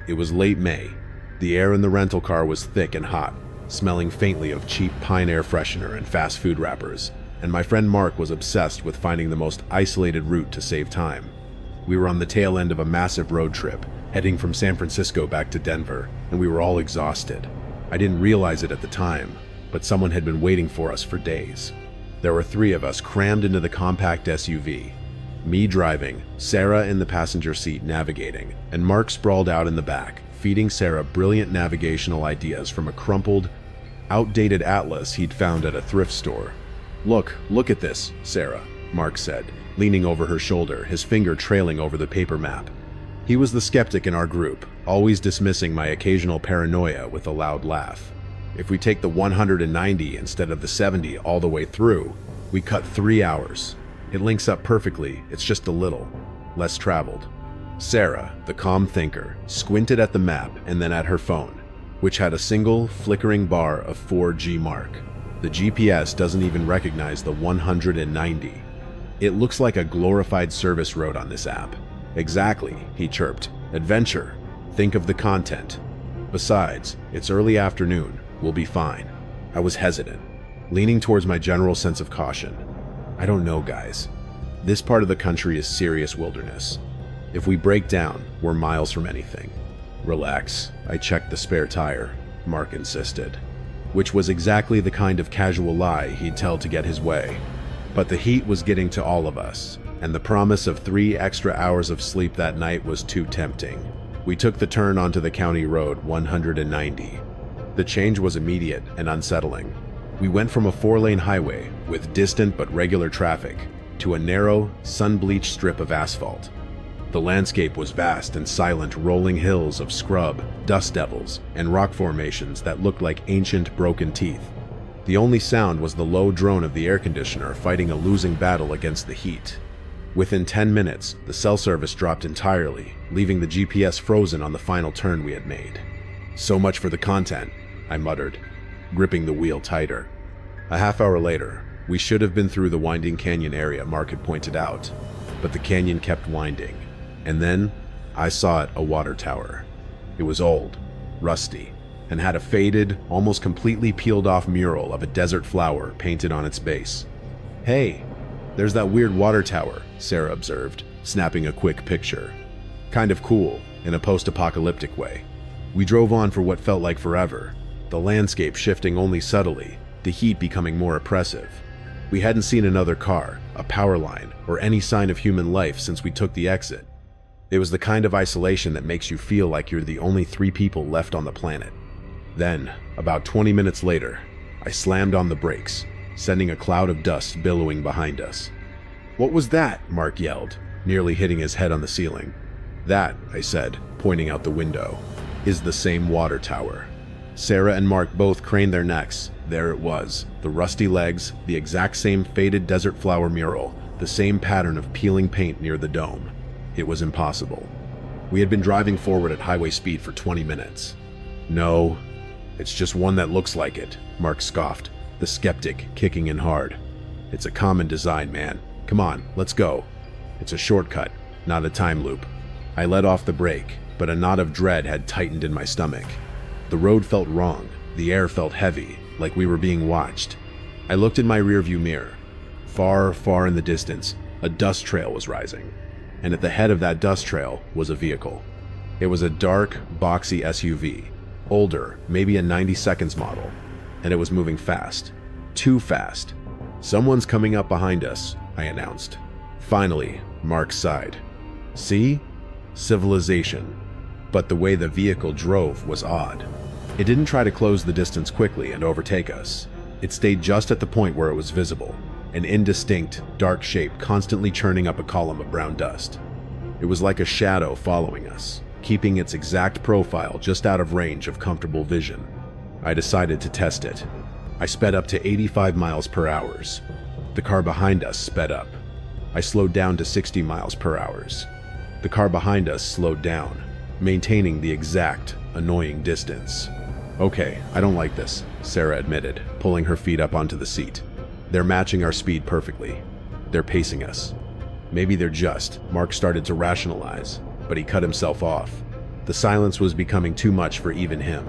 It was late May. The air in the rental car was thick and hot, smelling faintly of cheap pine air freshener and fast food wrappers, and my friend Mark was obsessed with finding the most isolated route to save time. We were on the tail end of a massive road trip, heading from San Francisco back to Denver, and we were all exhausted. I didn't realize it at the time, but someone had been waiting for us for days. There were 3 of us crammed into the compact SUV. Me driving, Sarah in the passenger seat navigating, and Mark sprawled out in the back, feeding Sarah brilliant navigational ideas from a crumpled, outdated atlas he'd found at a thrift store. Look at this, Sarah," Mark said, leaning over her shoulder, his finger trailing over the paper map. He was the skeptic in our group, always dismissing my occasional paranoia with a loud laugh. "If we take the 190 instead of the 70 all the way through, we cut 3 hours. It links up perfectly, it's just a little less traveled." Sarah, the calm thinker, squinted at the map and then at her phone, which had a single, flickering bar of 4G mark. The GPS doesn't even recognize the 190. "It looks like a glorified service road on this app." "Exactly," he chirped. "Adventure. Think of the content. Besides, it's early afternoon. We'll be fine." I was hesitant, leaning towards my general sense of caution. "I don't know, guys. This part of the country is serious wilderness. If we break down, we're miles from anything." "Relax. I checked the spare tire," Mark insisted, which was exactly the kind of casual lie he'd tell to get his way. But the heat was getting to all of us, and the promise of 3 extra hours of sleep that night was too tempting. We took the turn onto the county road 190. The change was immediate and unsettling. We went from a 4-lane highway with distant but regular traffic to a narrow, sun-bleached strip of asphalt. The landscape was vast and silent, rolling hills of scrub, dust devils, and rock formations that looked like ancient broken teeth. The only sound was the low drone of the air conditioner fighting a losing battle against the heat. Within 10 minutes, the cell service dropped entirely, leaving the GPS frozen on the final turn we had made. "So much for the content," I muttered, gripping the wheel tighter. A half hour later, we should have been through the winding canyon area Mark had pointed out, but the canyon kept winding. And then, I saw it, a water tower. It was old, rusty, and had a faded, almost completely peeled-off mural of a desert flower painted on its base. "Hey, there's that weird water tower," Sarah observed, snapping a quick picture. "Kind of cool, in a post-apocalyptic way." We drove on for what felt like forever, the landscape shifting only subtly, the heat becoming more oppressive. We hadn't seen another car, a power line, or any sign of human life since we took the exit. It was the kind of isolation that makes you feel like you're the only 3 people left on the planet. Then, about 20 minutes later, I slammed on the brakes, sending a cloud of dust billowing behind us. "What was that?" Mark yelled, nearly hitting his head on the ceiling. "That," I said, pointing out the window, "is the same water tower." Sarah and Mark both craned their necks. There it was, the rusty legs, the exact same faded desert flower mural, the same pattern of peeling paint near the dome. It was impossible. We had been driving forward at highway speed for 20 minutes. "No, it's just one that looks like it," Mark scoffed, the skeptic kicking in hard. "It's a common design, man. Come on, let's go. It's a shortcut, not a time loop." I let off the brake, but a knot of dread had tightened in my stomach. The road felt wrong, the air felt heavy, like we were being watched. I looked in my rearview mirror. Far, far in the distance, a dust trail was rising, and at the head of that dust trail was a vehicle. It was a dark, boxy SUV, older, maybe a 90 model, and it was moving fast. Too fast. "Someone's coming up behind us," I announced. Finally, Mark sighed. "See? Civilization." But the way the vehicle drove was odd. It didn't try to close the distance quickly and overtake us. It stayed just at the point where it was visible, an indistinct, dark shape constantly churning up a column of brown dust. It was like a shadow following us, keeping its exact profile just out of range of comfortable vision. I decided to test it. I sped up to 85 miles per hour. The car behind us sped up. I slowed down to 60 miles per hour. The car behind us slowed down, maintaining the exact, annoying distance. "Okay, I don't like this," Sarah admitted, pulling her feet up onto the seat. "They're matching our speed perfectly. They're pacing us." "Maybe they're just," Mark started to rationalize, but he cut himself off. The silence was becoming too much for even him.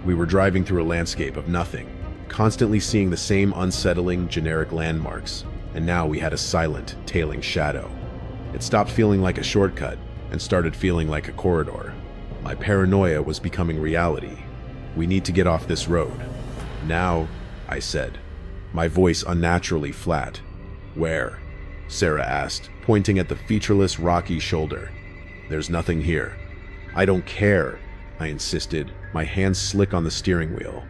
We were driving through a landscape of nothing, constantly seeing the same unsettling, generic landmarks, and now we had a silent, tailing shadow. It stopped feeling like a shortcut and started feeling like a corridor. My paranoia was becoming reality. We need to get off this road. Now, I said, my voice unnaturally flat. Where? Sarah asked, pointing at the featureless, rocky shoulder. There's nothing here. I don't care, I insisted, my hands slick on the steering wheel.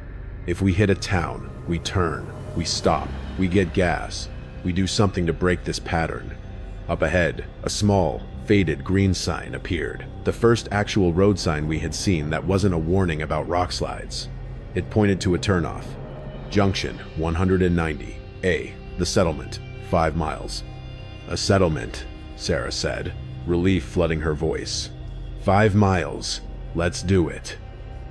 If we hit a town, we turn, we stop, we get gas, we do something to break this pattern. Up ahead, a small, faded green sign appeared, the first actual road sign we had seen that wasn't a warning about rock slides. It pointed to a turnoff. Junction 190, A, the settlement, 5 miles. A settlement, Sarah said, relief flooding her voice. 5 miles, let's do it.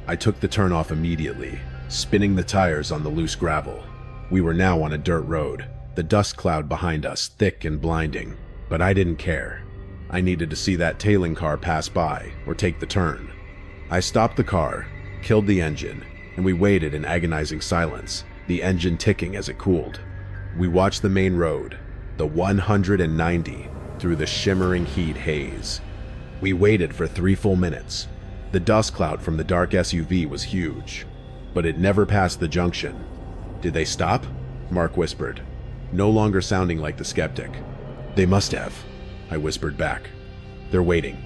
I took the turnoff immediately, spinning the tires on the loose gravel. We were now on a dirt road, the dust cloud behind us thick and blinding, but I didn't care. I needed to see that tailing car pass by or take the turn. I stopped the car, killed the engine, and we waited in agonizing silence, the engine ticking as it cooled. We watched the main road, the 190, through the shimmering heat haze. We waited for 3 full minutes. The dust cloud from the dark SUV was huge, but it never passed the junction. Did they stop? Mark whispered, no longer sounding like the skeptic. They must have, I whispered back. They're waiting.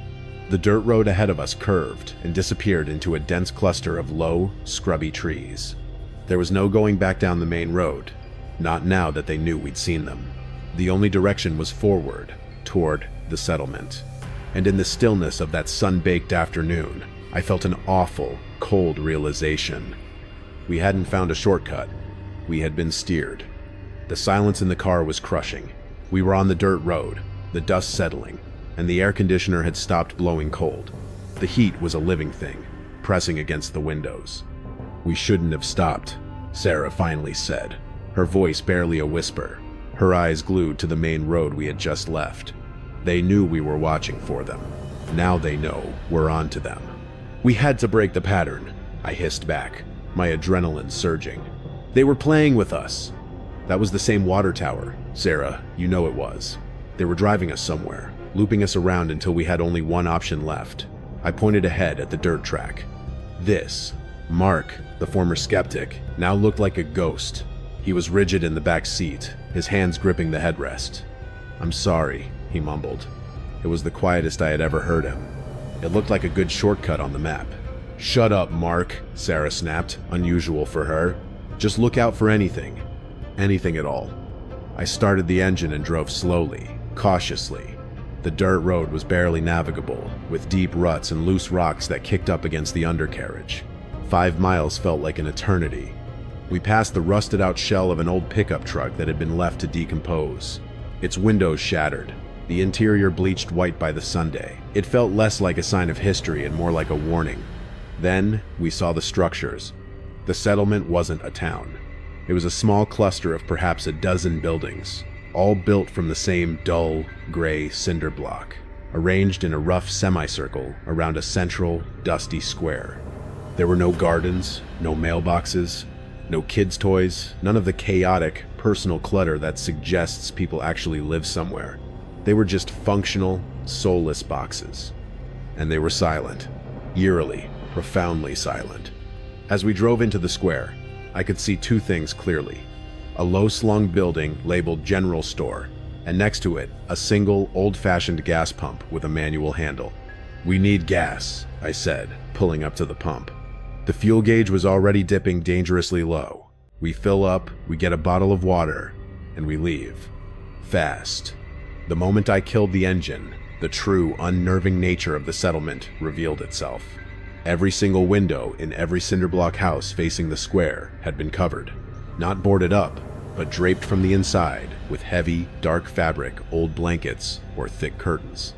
The dirt road ahead of us curved and disappeared into a dense cluster of low, scrubby trees. There was no going back down the main road, not now that they knew we'd seen them. The only direction was forward, toward the settlement. And in the stillness of that sun-baked afternoon, I felt an awful, cold realization. We hadn't found a shortcut. We had been steered. The silence in the car was crushing. We were on the dirt road, the dust settling, and the air conditioner had stopped blowing cold. The heat was a living thing, pressing against the windows. We shouldn't have stopped, Sarah finally said, her voice barely a whisper, her eyes glued to the main road we had just left. They knew we were watching for them. Now they know we're on to them. We had to break the pattern, I hissed back, my adrenaline surging. They were playing with us. That was the same water tower, Sarah, you know it was. They were driving us somewhere, looping us around until we had only one option left. I pointed ahead at the dirt track. This, Mark, the former skeptic, now looked like a ghost. He was rigid in the back seat, his hands gripping the headrest. I'm sorry, he mumbled. It was the quietest I had ever heard him. It looked like a good shortcut on the map. Shut up, Mark, Sarah snapped, unusual for her. Just look out for anything. Anything at all. I started the engine and drove slowly, cautiously. The dirt road was barely navigable, with deep ruts and loose rocks that kicked up against the undercarriage. 5 miles felt like an eternity. We passed the rusted-out shell of an old pickup truck that had been left to decompose. Its windows shattered, the interior bleached white by the Sunday. It felt less like a sign of history and more like a warning. Then we saw the structures. The settlement wasn't a town. It was a small cluster of perhaps a dozen buildings, all built from the same dull, gray cinder block, arranged in a rough semicircle around a central, dusty square. There were no gardens, no mailboxes, no kids' toys, none of the chaotic, personal clutter that suggests people actually live somewhere. They were just functional, soulless boxes. And they were silent, eerily, profoundly silent. As we drove into the square, I could see 2 things clearly. A low-slung building labeled General Store, and next to it, a single, old-fashioned gas pump with a manual handle. We need gas, I said, pulling up to the pump. The fuel gauge was already dipping dangerously low. We fill up, we get a bottle of water, and we leave. Fast. The moment I killed the engine, the true, unnerving nature of the settlement revealed itself. Every single window in every cinderblock house facing the square had been covered. Not boarded up, but draped from the inside with heavy, dark fabric, old blankets, or thick curtains.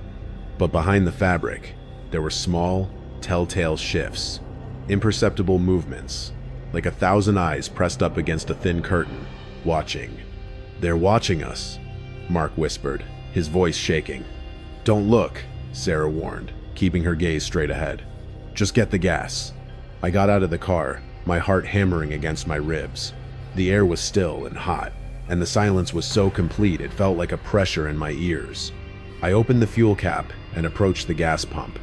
But behind the fabric, there were small, telltale shifts, imperceptible movements, like 1,000 eyes pressed up against a thin curtain, watching. They're watching us, Mark whispered, his voice shaking. Don't look, Sarah warned, keeping her gaze straight ahead. Just get the gas. I got out of the car, my heart hammering against my ribs. The air was still and hot, and the silence was so complete it felt like a pressure in my ears. I opened the fuel cap and approached the gas pump.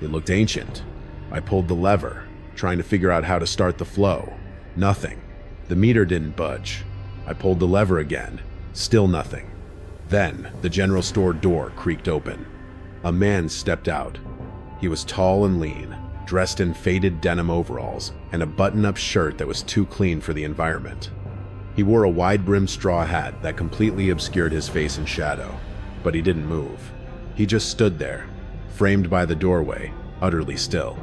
It looked ancient. I pulled the lever, trying to figure out how to start the flow. Nothing. The meter didn't budge. I pulled the lever again. Still nothing. Then, the general store door creaked open. A man stepped out. He was tall and lean, dressed in faded denim overalls and a button-up shirt that was too clean for the environment. He wore a wide-brimmed straw hat that completely obscured his face in shadow, but he didn't move. He just stood there, framed by the doorway, utterly still.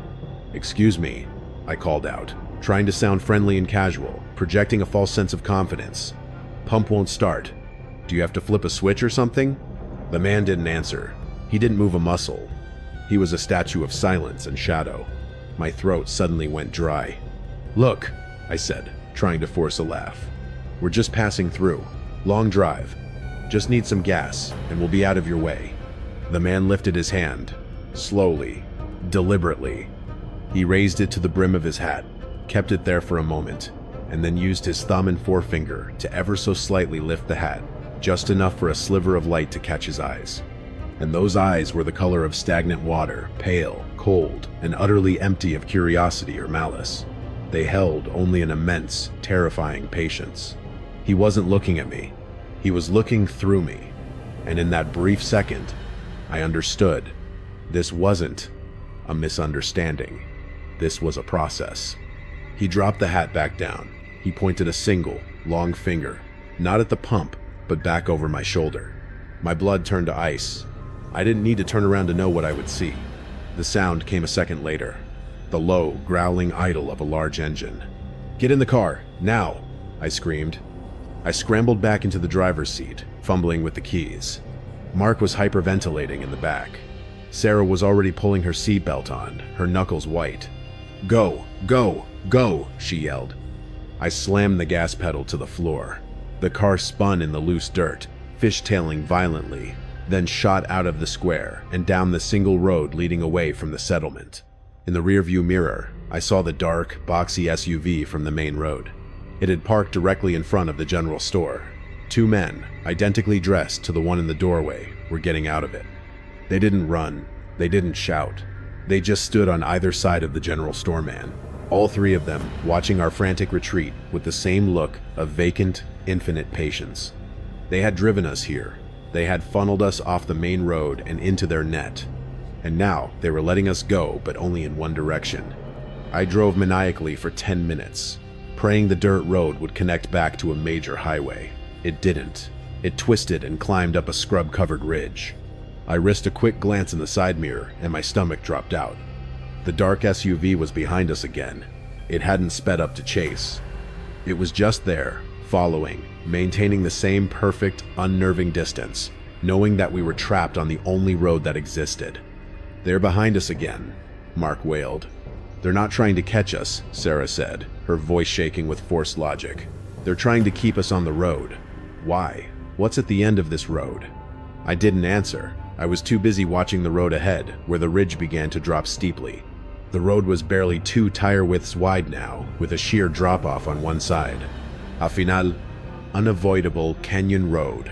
"Excuse me," I called out, trying to sound friendly and casual, projecting a false sense of confidence. "Pump won't start. Do you have to flip a switch or something?" The man didn't answer. He didn't move a muscle. He was a statue of silence and shadow. My throat suddenly went dry. "Look," I said, trying to force a laugh. "We're just passing through. Long drive. Just need some gas, and we'll be out of your way." The man lifted his hand, slowly, deliberately. He raised it to the brim of his hat, kept it there for a moment, and then used his thumb and forefinger to ever so slightly lift the hat, just enough for a sliver of light to catch his eyes. And those eyes were the color of stagnant water, pale, cold, and utterly empty of curiosity or malice. They held only an immense, terrifying patience. He wasn't looking at me. He was looking through me. And in that brief second, I understood. This wasn't a misunderstanding. This was a process. He dropped the hat back down. He pointed a single, long finger, not at the pump, but back over my shoulder. My blood turned to ice. I didn't need to turn around to know what I would see. The sound came a second later, the low, growling idle of a large engine. "Get in the car, now!" I screamed. I scrambled back into the driver's seat, fumbling with the keys. Mark was hyperventilating in the back. Sarah was already pulling her seatbelt on, her knuckles white. "Go, go, go!" she yelled. I slammed the gas pedal to the floor. The car spun in the loose dirt, fishtailing violently, then shot out of the square and down the single road leading away from the settlement. In the rearview mirror, I saw the dark, boxy SUV from the main road. It had parked directly in front of the general store. Two men, identically dressed to the one in the doorway, were getting out of it. They didn't run. They didn't shout. They just stood on either side of the general store man, all three of them watching our frantic retreat with the same look of vacant, infinite patience. They had driven us here. They had funneled us off the main road and into their net. And now they were letting us go, but only in one direction. I drove maniacally for 10 minutes, praying the dirt road would connect back to a major highway. It didn't. It twisted and climbed up a scrub-covered ridge. I risked a quick glance in the side mirror, and my stomach dropped out. The dark SUV was behind us again. It hadn't sped up to chase. It was just there, following, maintaining the same perfect, unnerving distance, knowing that we were trapped on the only road that existed. "They're behind us again," Mark wailed. "They're not trying to catch us," Sarah said, her voice shaking with forced logic. "They're trying to keep us on the road. Why? What's at the end of this road?" I didn't answer. I was too busy watching the road ahead, where the ridge began to drop steeply. The road was barely 2 tire widths wide now, with a sheer drop-off on one side. Al final, unavoidable canyon road.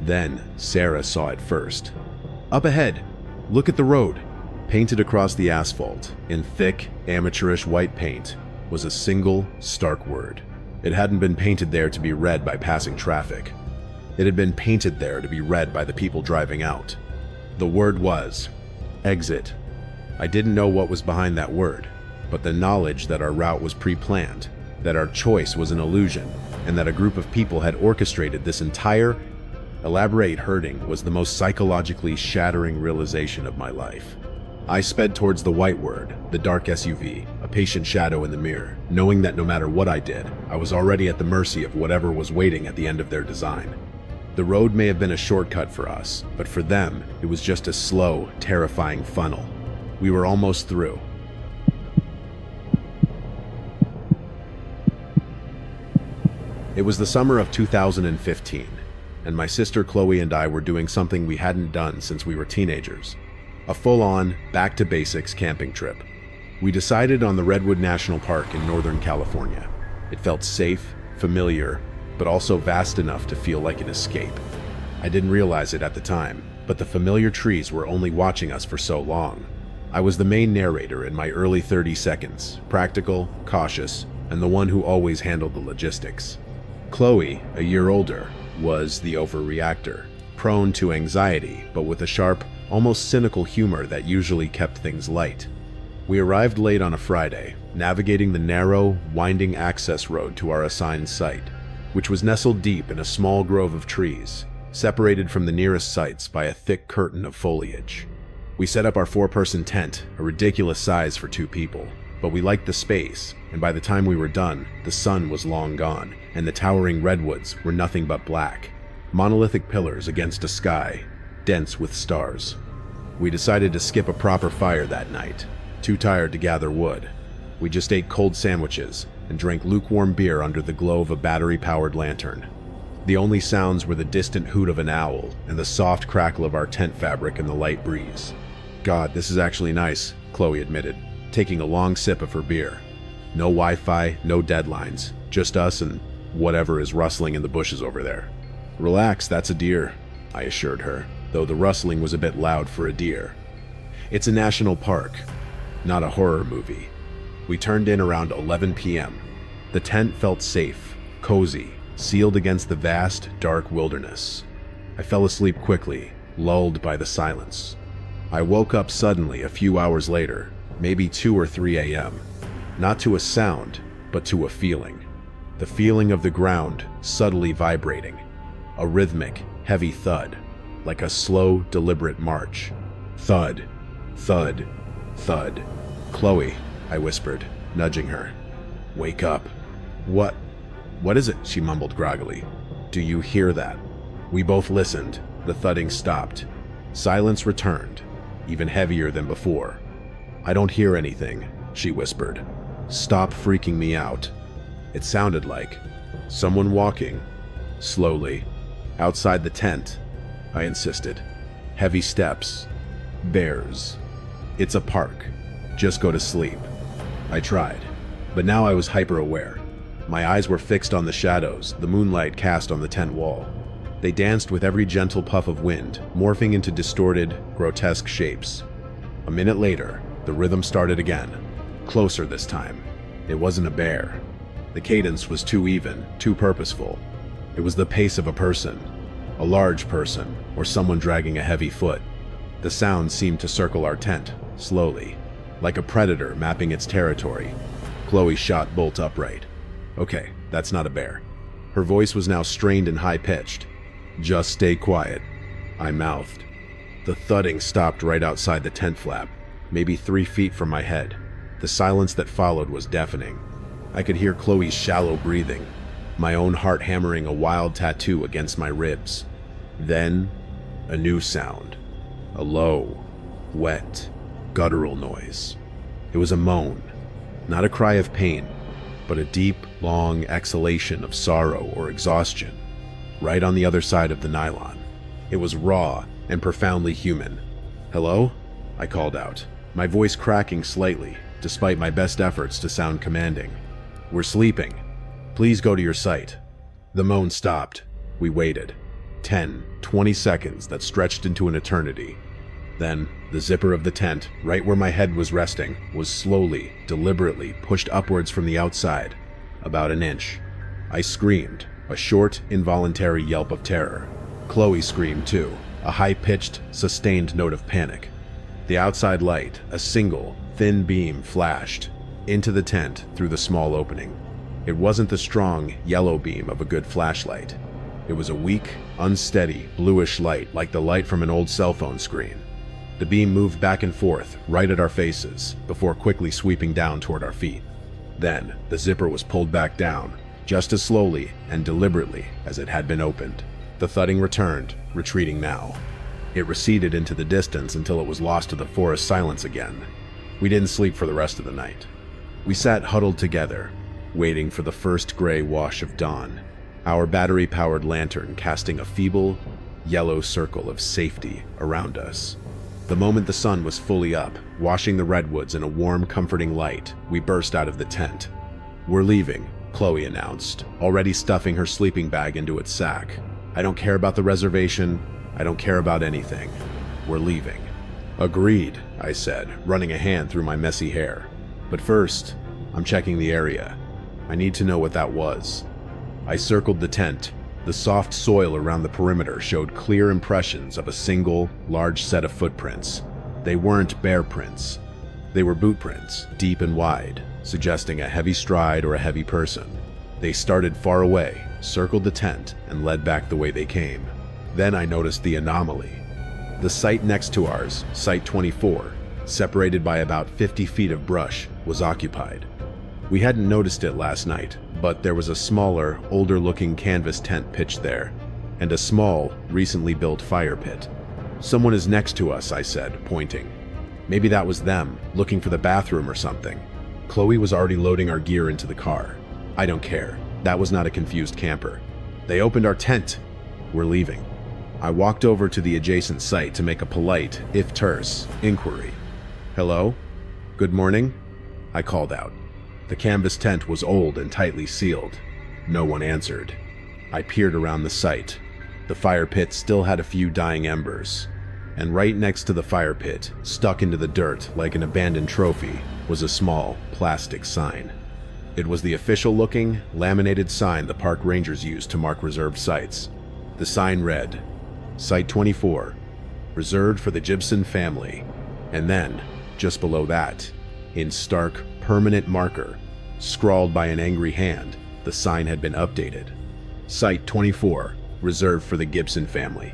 Then, Sarah saw it first. "Up ahead! Look at the road!" Painted across the asphalt, in thick, amateurish white paint, was a single, stark word. It hadn't been painted there to be read by passing traffic. It had been painted there to be read by the people driving out. The word was exit. I didn't know what was behind that word, but the knowledge that our route was pre-planned, that our choice was an illusion, and that a group of people had orchestrated this entire, elaborate herding was the most psychologically shattering realization of my life. I sped towards the white word, the dark SUV, a patient shadow in the mirror, knowing that no matter what I did, I was already at the mercy of whatever was waiting at the end of their design. The road may have been a shortcut for us, but for them, it was just a slow, terrifying funnel. We were almost through. It was the summer of 2015, and my sister Chloe and I were doing something we hadn't done since we were teenagers. A full-on, back-to-basics camping trip. We decided on the Redwood National Park in Northern California. It felt safe, familiar, but also vast enough to feel like an escape. I didn't realize it at the time, but the familiar trees were only watching us for so long. I was the main narrator in my early 30 seconds, practical, cautious, and the one who always handled the logistics. Chloe, a year older, was the overreactor, prone to anxiety, but with a sharp, almost cynical humor that usually kept things light. We arrived late on a Friday, navigating the narrow, winding access road to our assigned site, which was nestled deep in a small grove of trees, separated from the nearest sites by a thick curtain of foliage. We set up our 4-person tent, a ridiculous size for 2 people, but we liked the space, and by the time we were done, the sun was long gone, and the towering redwoods were nothing but black, monolithic pillars against a sky dense with stars. We decided to skip a proper fire that night, too tired to gather wood. We just ate cold sandwiches and drank lukewarm beer under the glow of a battery-powered lantern. The only sounds were the distant hoot of an owl and the soft crackle of our tent fabric in the light breeze. God, this is actually nice, Chloe admitted, taking a long sip of her beer. No Wi-Fi, no deadlines, just us and whatever is rustling in the bushes over there. Relax, that's a deer, I assured her, though the rustling was a bit loud for a deer. It's a national park, not a horror movie. We turned in around 11 p.m. The tent felt safe, cozy, sealed against the vast, dark wilderness. I fell asleep quickly, lulled by the silence. I woke up suddenly a few hours later, maybe 2 or 3 a.m., not to a sound, but to a feeling. The feeling of the ground subtly vibrating, a rhythmic, heavy thud, like a slow, deliberate march. Thud, thud, thud. Chloe, I whispered, nudging her. Wake up. What is it? She mumbled groggily. Do you hear that? We both listened. The thudding stopped. Silence returned, even heavier than before. I don't hear anything, she whispered. Stop freaking me out. It sounded like someone walking, slowly, outside the tent, I insisted. Heavy steps. Bears. It's a park. Just go to sleep. I tried, but now I was hyper-aware. My eyes were fixed on the shadows the moonlight cast on the tent wall. They danced with every gentle puff of wind, morphing into distorted, grotesque shapes. A minute later, the rhythm started again. Closer this time. It wasn't a bear. The cadence was too even, too purposeful. It was the pace of a person. A large person, or someone dragging a heavy foot. The sound seemed to circle our tent, slowly, like a predator mapping its territory. Chloe shot bolt upright. Okay, that's not a bear. Her voice was now strained and high-pitched. Just stay quiet, I mouthed. The thudding stopped right outside the tent flap, maybe 3 feet from my head. The silence that followed was deafening. I could hear Chloe's shallow breathing, my own heart hammering a wild tattoo against my ribs. Then, a new sound. A low, wet, guttural noise. It was a moan, not a cry of pain, but a deep, long exhalation of sorrow or exhaustion, right on the other side of the nylon. It was raw and profoundly human. Hello? I called out, my voice cracking slightly, despite my best efforts to sound commanding. We're sleeping. Please go to your site. The moan stopped. We waited. 10, 20 seconds that stretched into an eternity. Then, the zipper of the tent, right where my head was resting, was slowly, deliberately pushed upwards from the outside, about an inch. I screamed, a short, involuntary yelp of terror. Chloe screamed too, a high-pitched, sustained note of panic. The outside light, a single, thin beam, flashed into the tent through the small opening. It wasn't the strong, yellow beam of a good flashlight. It was a weak, unsteady, bluish light like the light from an old cell phone screen. The beam moved back and forth, right at our faces, before quickly sweeping down toward our feet. Then, the zipper was pulled back down, just as slowly and deliberately as it had been opened. The thudding returned, retreating now. It receded into the distance until it was lost to the forest silence again. We didn't sleep for the rest of the night. We sat huddled together, waiting for the first gray wash of dawn, our battery-powered lantern casting a feeble, yellow circle of safety around us. The moment the sun was fully up, washing the redwoods in a warm, comforting light, we burst out of the tent. "We're leaving," Chloe announced, already stuffing her sleeping bag into its sack. "I don't care about the reservation. I don't care about anything. We're leaving." "Agreed," I said, running a hand through my messy hair. "But first, I'm checking the area. I need to know what that was." I circled the tent. The soft soil around the perimeter showed clear impressions of a single, large set of footprints. They weren't bear prints. They were boot prints, deep and wide, suggesting a heavy stride or a heavy person. They started far away, circled the tent, and led back the way they came. Then I noticed the anomaly. The site next to ours, Site 24, separated by about 50 feet of brush, was occupied. We hadn't noticed it last night, but there was a smaller, older-looking canvas tent pitched there, and a small, recently built fire pit. "Someone is next to us," I said, pointing. "Maybe that was them, looking for the bathroom or something." Chloe was already loading our gear into the car. "I don't care. That was not a confused camper. They opened our tent. We're leaving." I walked over to the adjacent site to make a polite, if terse, inquiry. "Hello? Good morning?" I called out. The canvas tent was old and tightly sealed. No one answered. I peered around the site. The fire pit still had a few dying embers. And right next to the fire pit, stuck into the dirt like an abandoned trophy, was a small, plastic sign. It was the official-looking, laminated sign the park rangers used to mark reserved sites. The sign read, "Site 24, reserved for the Gibson family." And then, just below that, in stark, permanent marker, scrawled by an angry hand, the sign had been updated. "Site 24, reserved for the Gibson family.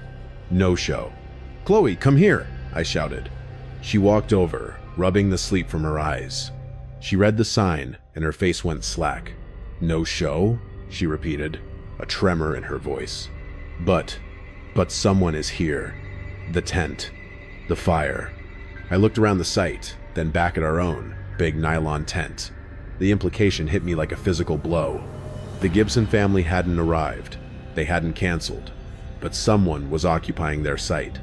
No show." "Chloe, come here," I shouted. She walked over, rubbing the sleep from her eyes. She read the sign, and her face went slack. "No show?" she repeated, a tremor in her voice. But someone is here. The tent. The fire." I looked around the site, then back at our own, big nylon tent. The implication hit me like a physical blow. The Gibson family hadn't arrived. They hadn't canceled. But someone was occupying their site.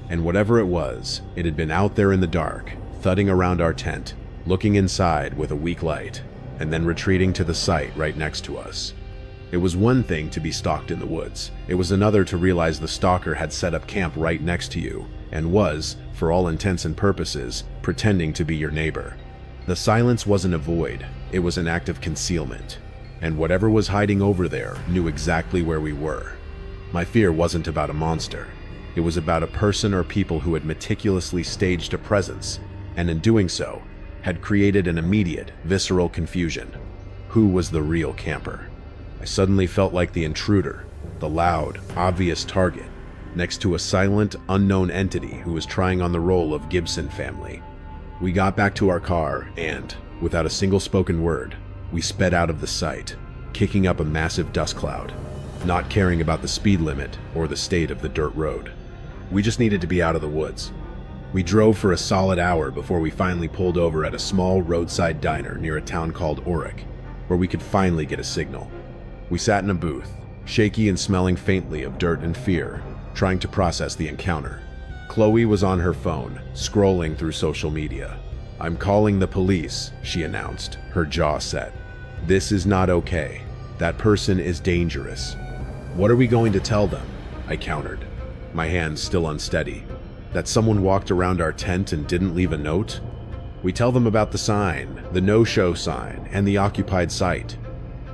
And whatever it was, it had been out there in the dark, thudding around our tent, looking inside with a weak light, and then retreating to the site right next to us. It was one thing to be stalked in the woods. It was another to realize the stalker had set up camp right next to you, and was, for all intents and purposes, pretending to be your neighbor. The silence wasn't a void, it was an act of concealment. And whatever was hiding over there knew exactly where we were. My fear wasn't about a monster. It was about a person or people who had meticulously staged a presence, and in doing so, had created an immediate, visceral confusion. Who was the real camper? I suddenly felt like the intruder, the loud, obvious target, next to a silent, unknown entity who was trying on the role of Gibson family. We got back to our car and, without a single spoken word, we sped out of the site, kicking up a massive dust cloud, not caring about the speed limit or the state of the dirt road. We just needed to be out of the woods. We drove for a solid hour before we finally pulled over at a small roadside diner near a town called Auric, where we could finally get a signal. We sat in a booth, shaky and smelling faintly of dirt and fear, trying to process the encounter. Chloe was on her phone, scrolling through social media. "I'm calling the police," she announced, her jaw set. "This is not okay. That person is dangerous." "What are we going to tell them?" I countered, my hands still unsteady. "That someone walked around our tent and didn't leave a note?" "We tell them about the sign, the no-show sign, and the occupied site.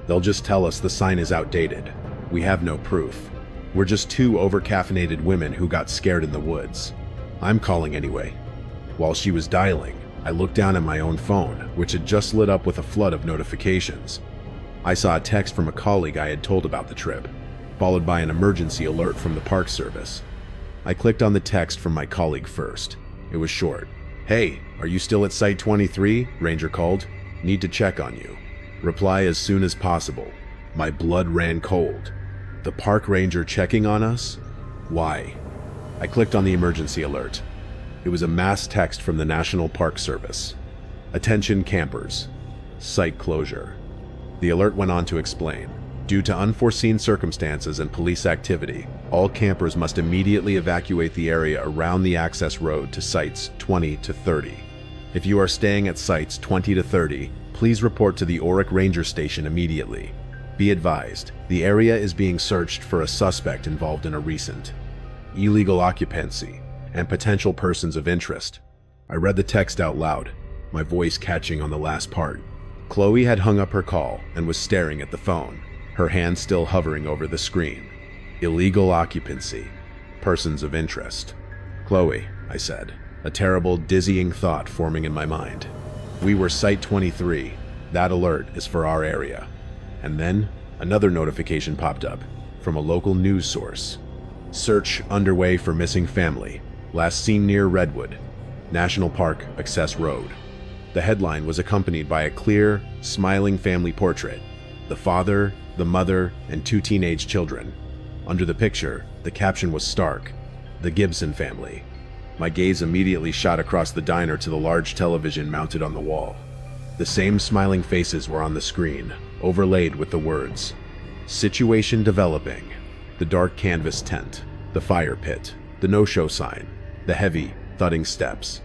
They'll just tell us the sign is outdated. We have no proof. We're just two over-caffeinated women who got scared in the woods. I'm calling anyway." While she was dialing, I looked down at my own phone, which had just lit up with a flood of notifications. I saw a text from a colleague I had told about the trip, followed by an emergency alert from the Park Service. I clicked on the text from my colleague first. It was short. "Hey, are you still at Site 23? Ranger called. Need to check on you. Reply as soon as possible." My blood ran cold. The park ranger checking on us? Why? I clicked on the emergency alert. It was a mass text from the National Park Service. "Attention campers. Site closure." The alert went on to explain. Due to unforeseen circumstances and police activity, all campers must immediately evacuate the area around the access road to sites 20 to 30. If you are staying at sites 20 to 30, please report to the Oric Ranger Station immediately. Be advised, the area is being searched for a suspect involved in a recent illegal occupancy and potential persons of interest. I read the text out loud, my voice catching on the last part. Chloe had hung up her call and was staring at the phone, her hand still hovering over the screen. Illegal occupancy. Persons of interest. Chloe, I said, a terrible, dizzying thought forming in my mind. We were Site 23. That alert is for our area. And then, another notification popped up from a local news source. Search underway for missing family. Last seen near Redwood, National Park, Access Road. The headline was accompanied by a clear, smiling family portrait. The father, the mother, and 2 teenage children. Under the picture, the caption was stark: the Gibson family. My gaze immediately shot across the diner to the large television mounted on the wall. The same smiling faces were on the screen, overlaid with the words, "Situation developing." The dark canvas tent, the fire pit, the no-show sign, the heavy, thudding steps.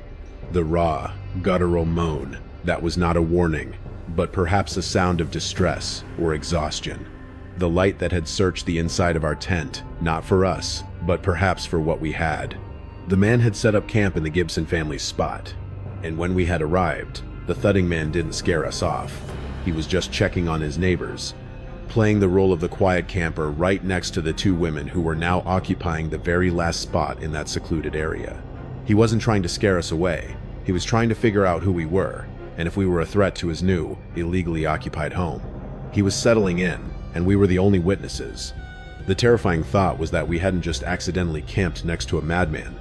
The raw, guttural moan that was not a warning, but perhaps a sound of distress or exhaustion. The light that had searched the inside of our tent, not for us, but perhaps for what we had. The man had set up camp in the Gibson family's spot, and when we had arrived, the thudding man didn't scare us off. He was just checking on his neighbors, playing the role of the quiet camper right next to the 2 women who were now occupying the very last spot in that secluded area. He wasn't trying to scare us away. He was trying to figure out who we were, and if we were a threat to his new, illegally occupied home. He was settling in, and we were the only witnesses. The terrifying thought was that we hadn't just accidentally camped next to a madman.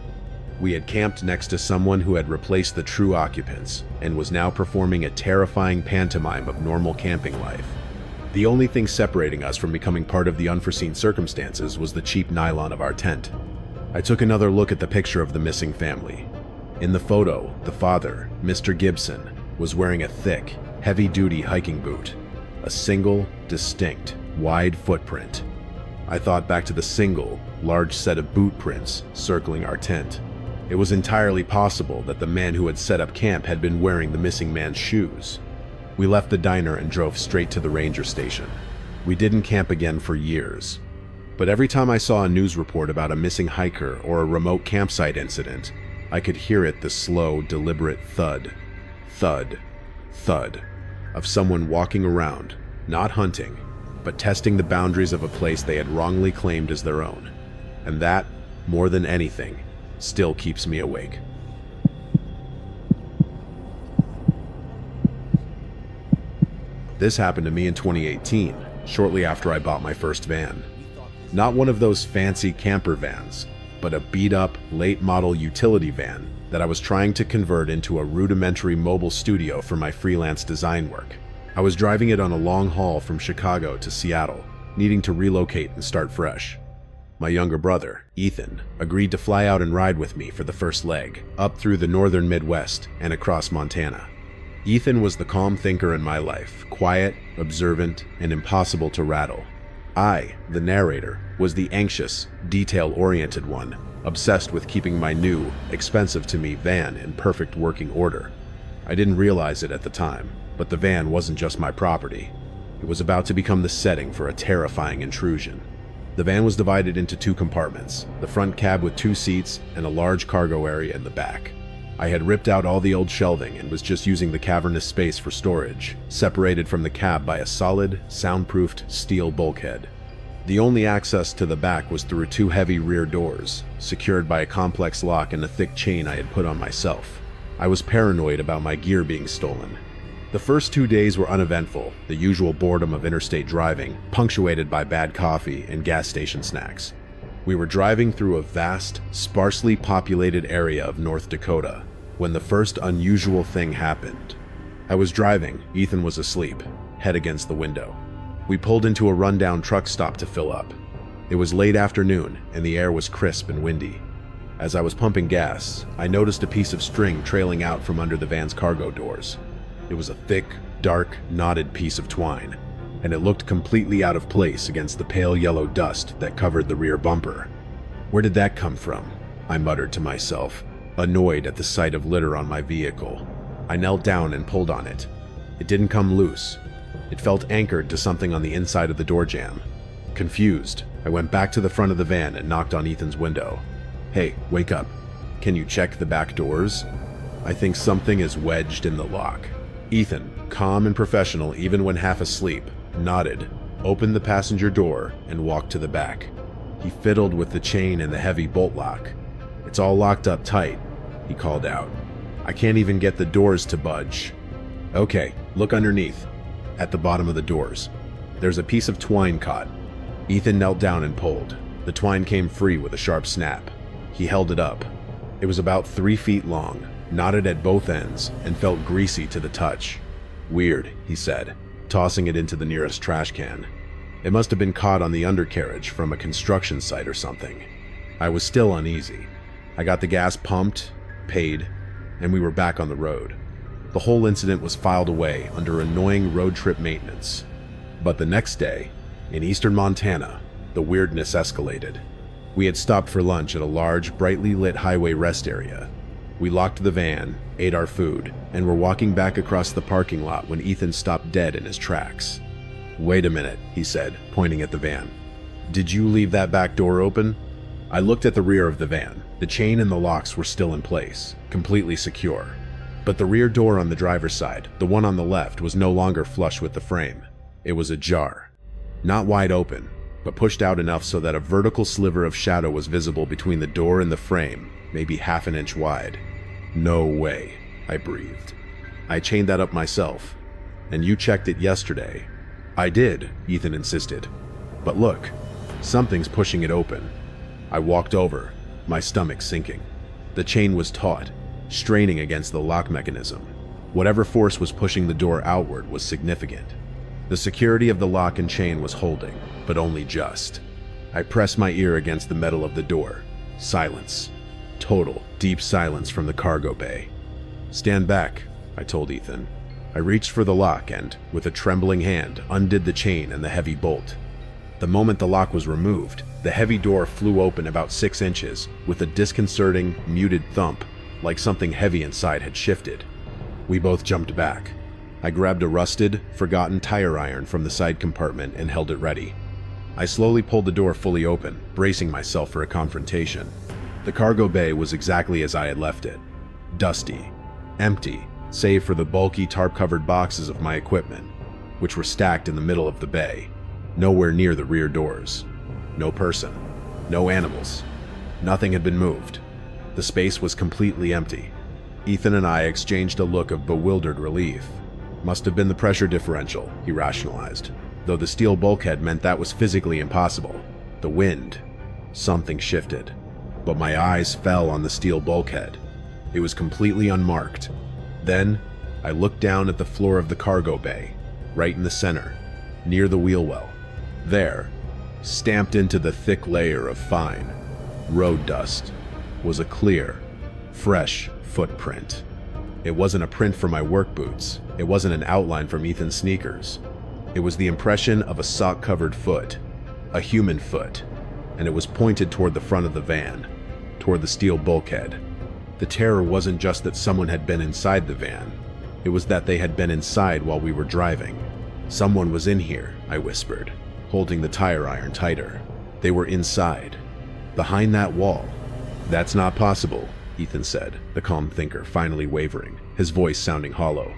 We had camped next to someone who had replaced the true occupants, and was now performing a terrifying pantomime of normal camping life. The only thing separating us from becoming part of the unforeseen circumstances was the cheap nylon of our tent. I took another look at the picture of the missing family. In the photo, the father, Mr. Gibson, was wearing a thick, heavy-duty hiking boot. A single, distinct, wide footprint. I thought back to the single, large set of boot prints circling our tent. It was entirely possible that the man who had set up camp had been wearing the missing man's shoes. We left the diner and drove straight to the ranger station. We didn't camp again for years. But every time I saw a news report about a missing hiker or a remote campsite incident, I could hear it, the slow, deliberate thud, thud, thud, of someone walking around, not hunting, but testing the boundaries of a place they had wrongly claimed as their own. And that, more than anything, still keeps me awake. This happened to me in 2018, shortly after I bought my first van. Not one of those fancy camper vans, but a beat-up, late-model utility van that I was trying to convert into a rudimentary mobile studio for my freelance design work. I was driving it on a long haul from Chicago to Seattle, needing to relocate and start fresh. My younger brother, Ethan, agreed to fly out and ride with me for the first leg, up through the northern Midwest and across Montana. Ethan was the calm thinker in my life, quiet, observant, and impossible to rattle. I, the narrator, was the anxious, detail-oriented one, obsessed with keeping my new, expensive-to-me van in perfect working order. I didn't realize it at the time, but the van wasn't just my property. It was about to become the setting for a terrifying intrusion. The van was divided into 2 compartments, the front cab with 2 seats and a large cargo area in the back. I had ripped out all the old shelving and was just using the cavernous space for storage, separated from the cab by a solid, soundproofed steel bulkhead. The only access to the back was through 2 heavy rear doors, secured by a complex lock and a thick chain I had put on myself. I was paranoid about my gear being stolen. The first 2 days were uneventful, the usual boredom of interstate driving, punctuated by bad coffee and gas station snacks. We were driving through a vast, sparsely populated area of North Dakota when the first unusual thing happened. I was driving, Ethan was asleep, head against the window. We pulled into a rundown truck stop to fill up. It was late afternoon and the air was crisp and windy. As I was pumping gas, I noticed a piece of string trailing out from under the van's cargo doors. It was a thick, dark, knotted piece of twine. and it looked completely out of place against the pale yellow dust that covered the rear bumper. Where did that come from? I muttered to myself, annoyed at the sight of litter on my vehicle. I knelt down and pulled on it. It didn't come loose. It felt anchored to something on the inside of the door jamb. Confused, I went back to the front of the van and knocked on Ethan's window. "Hey, wake up. Can you check the back doors? I think something is wedged in the lock." Ethan, calm and professional even when half asleep, nodded, opened the passenger door, and walked to the back. He fiddled with the chain and the heavy bolt lock. "It's all locked up tight," he called out. "I can't even get the doors to budge." "Okay, look underneath." At the bottom of the doors, there's a piece of twine caught. Ethan knelt down and pulled. The twine came free with a sharp snap. He held it up. It was about 3 feet long, knotted at both ends, and felt greasy to the touch. "Weird," he said, tossing it into the nearest trash can. "It must have been caught on the undercarriage from a construction site or something." I was still uneasy. I got the gas pumped, paid, and we were back on the road. The whole incident was filed away under annoying road trip maintenance. But the next day, in eastern Montana, the weirdness escalated. We had stopped for lunch at a large, brightly lit highway rest area. We locked the van, ate our food, and were walking back across the parking lot when Ethan stopped dead in his tracks. "Wait a minute," he said, pointing at the van. "Did you leave that back door open?" I looked at the rear of the van. The chain and the locks were still in place, completely secure. But the rear door on the driver's side, the one on the left, was no longer flush with the frame. It was ajar. Not wide open, but pushed out enough so that a vertical sliver of shadow was visible between the door and the frame, maybe half an inch wide. "No way," I breathed. "I chained that up myself. And you checked it yesterday." "I did," Ethan insisted. "But look, something's pushing it open." I walked over, my stomach sinking. The chain was taut, straining against the lock mechanism. Whatever force was pushing the door outward was significant. The security of the lock and chain was holding, but only just. I pressed my ear against the metal of the door. Silence. Total, deep silence from the cargo bay. "Stand back," I told Ethan. I reached for the lock and, with a trembling hand, undid the chain and the heavy bolt. The moment the lock was removed, the heavy door flew open about 6 inches, with a disconcerting, muted thump, like something heavy inside had shifted. We both jumped back. I grabbed a rusted, forgotten tire iron from the side compartment and held it ready. I slowly pulled the door fully open, bracing myself for a confrontation. The cargo bay was exactly as I had left it. Dusty. Empty, save for the bulky tarp-covered boxes of my equipment, which were stacked in the middle of the bay, nowhere near the rear doors. No person. No animals. Nothing had been moved. The space was completely empty. Ethan and I exchanged a look of bewildered relief. "Must have been the pressure differential," he rationalized, though the steel bulkhead meant that was physically impossible. The wind. Something shifted. But my eyes fell on the steel bulkhead. It was completely unmarked. Then, I looked down at the floor of the cargo bay, right in the center, near the wheel well. There, stamped into the thick layer of fine road dust, was a clear, fresh footprint. It wasn't a print from my work boots. It wasn't an outline from Ethan's sneakers. It was the impression of a sock-covered foot, a human foot, and it was pointed toward the front of the van, toward the steel bulkhead. The terror wasn't just that someone had been inside the van. It was that they had been inside while we were driving. "Someone was in here," I whispered, holding the tire iron tighter. "They were inside, behind that wall." "That's not possible," Ethan said, the calm thinker finally wavering, his voice sounding hollow.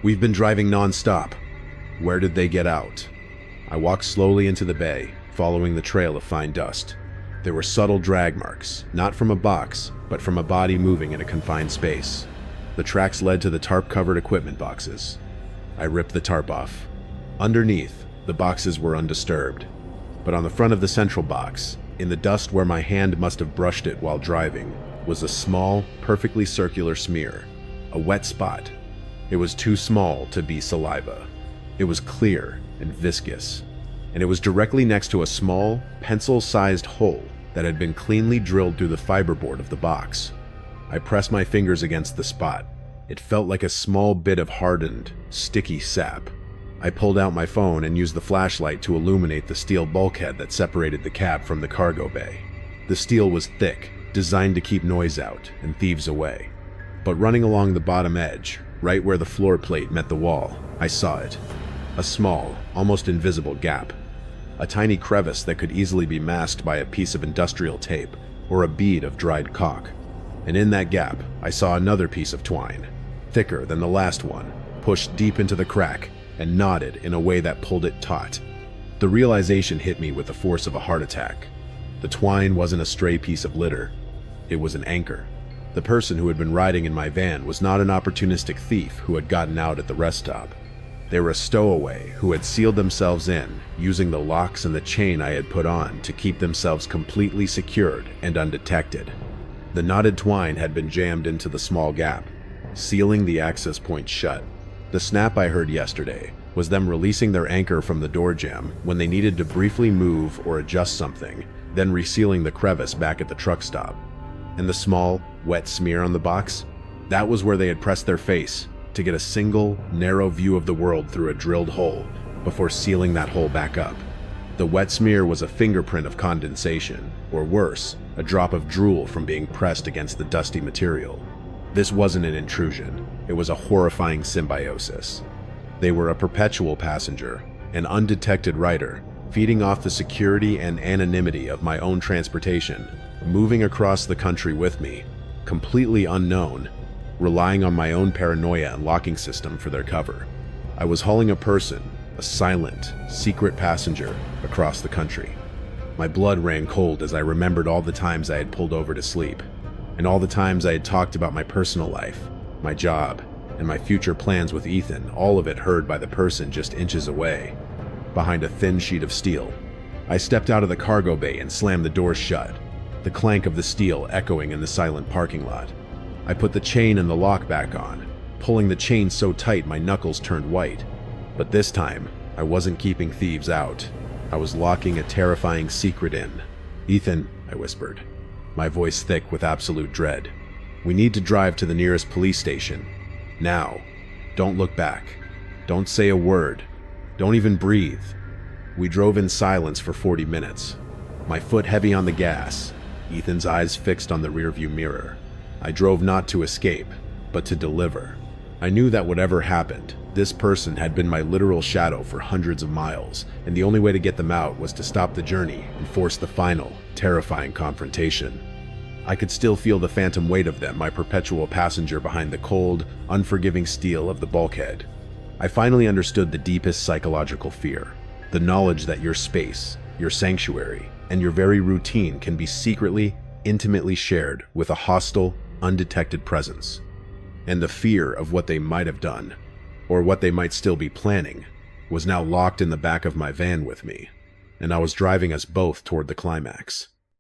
"We've been driving non-stop. Where did they get out?" I walked slowly into the bay, following the trail of fine dust. There were subtle drag marks, not from a box, but from a body moving in a confined space. The tracks led to the tarp-covered equipment boxes. I ripped the tarp off. Underneath, the boxes were undisturbed. But on the front of the central box, in the dust where my hand must have brushed it while driving, was a small, perfectly circular smear, a wet spot. It was too small to be saliva. It was clear and viscous, and it was directly next to a small, pencil-sized hole that had been cleanly drilled through the fiberboard of the box. I pressed my fingers against the spot. It felt like a small bit of hardened, sticky sap. I pulled out my phone and used the flashlight to illuminate the steel bulkhead that separated the cab from the cargo bay. The steel was thick, designed to keep noise out and thieves away. But running along the bottom edge, right where the floor plate met the wall, I saw it. A small, almost invisible gap. A tiny crevice that could easily be masked by a piece of industrial tape or a bead of dried caulk. And in that gap, I saw another piece of twine, thicker than the last one, pushed deep into the crack and knotted in a way that pulled it taut. The realization hit me with the force of a heart attack. The twine wasn't a stray piece of litter. It was an anchor. The person who had been riding in my van was not an opportunistic thief who had gotten out at the rest stop. They were a stowaway who had sealed themselves in, using the locks and the chain I had put on to keep themselves completely secured and undetected. The knotted twine had been jammed into the small gap, sealing the access point shut. The snap I heard yesterday was them releasing their anchor from the door jamb when they needed to briefly move or adjust something, then resealing the crevice back at the truck stop. And the small, wet smear on the box? That was where they had pressed their face to get a single, narrow view of the world through a drilled hole before sealing that hole back up. The wet smear was a fingerprint of condensation, or worse, a drop of drool from being pressed against the dusty material. This wasn't an intrusion, it was a horrifying symbiosis. They were a perpetual passenger, an undetected rider, feeding off the security and anonymity of my own transportation, moving across the country with me, completely unknown, relying on my own paranoia and locking system for their cover. I was hauling a person, a silent, secret passenger, across the country. My blood ran cold as I remembered all the times I had pulled over to sleep, and all the times I had talked about my personal life, my job, and my future plans with Ethan, all of it heard by the person just inches away, behind a thin sheet of steel. I stepped out of the cargo bay and slammed the doors shut, the clank of the steel echoing in the silent parking lot. I put the chain and the lock back on, pulling the chain so tight my knuckles turned white. But this time, I wasn't keeping thieves out. I was locking a terrifying secret in. "Ethan," I whispered, my voice thick with absolute dread. "We need to drive to the nearest police station. Now. Don't look back. Don't say a word. Don't even breathe." We drove in silence for 40 minutes, my foot heavy on the gas, Ethan's eyes fixed on the rearview mirror. I drove not to escape, but to deliver. I knew that whatever happened, this person had been my literal shadow for hundreds of miles, and the only way to get them out was to stop the journey and force the final, terrifying confrontation. I could still feel the phantom weight of them, my perpetual passenger behind the cold, unforgiving steel of the bulkhead. I finally understood the deepest psychological fear, the knowledge that your space, your sanctuary, and your very routine can be secretly, intimately shared with a hostile, undetected presence. And the fear of what they might have done, or what they might still be planning, was now locked in the back of my van with me, and I was driving us both toward the climax.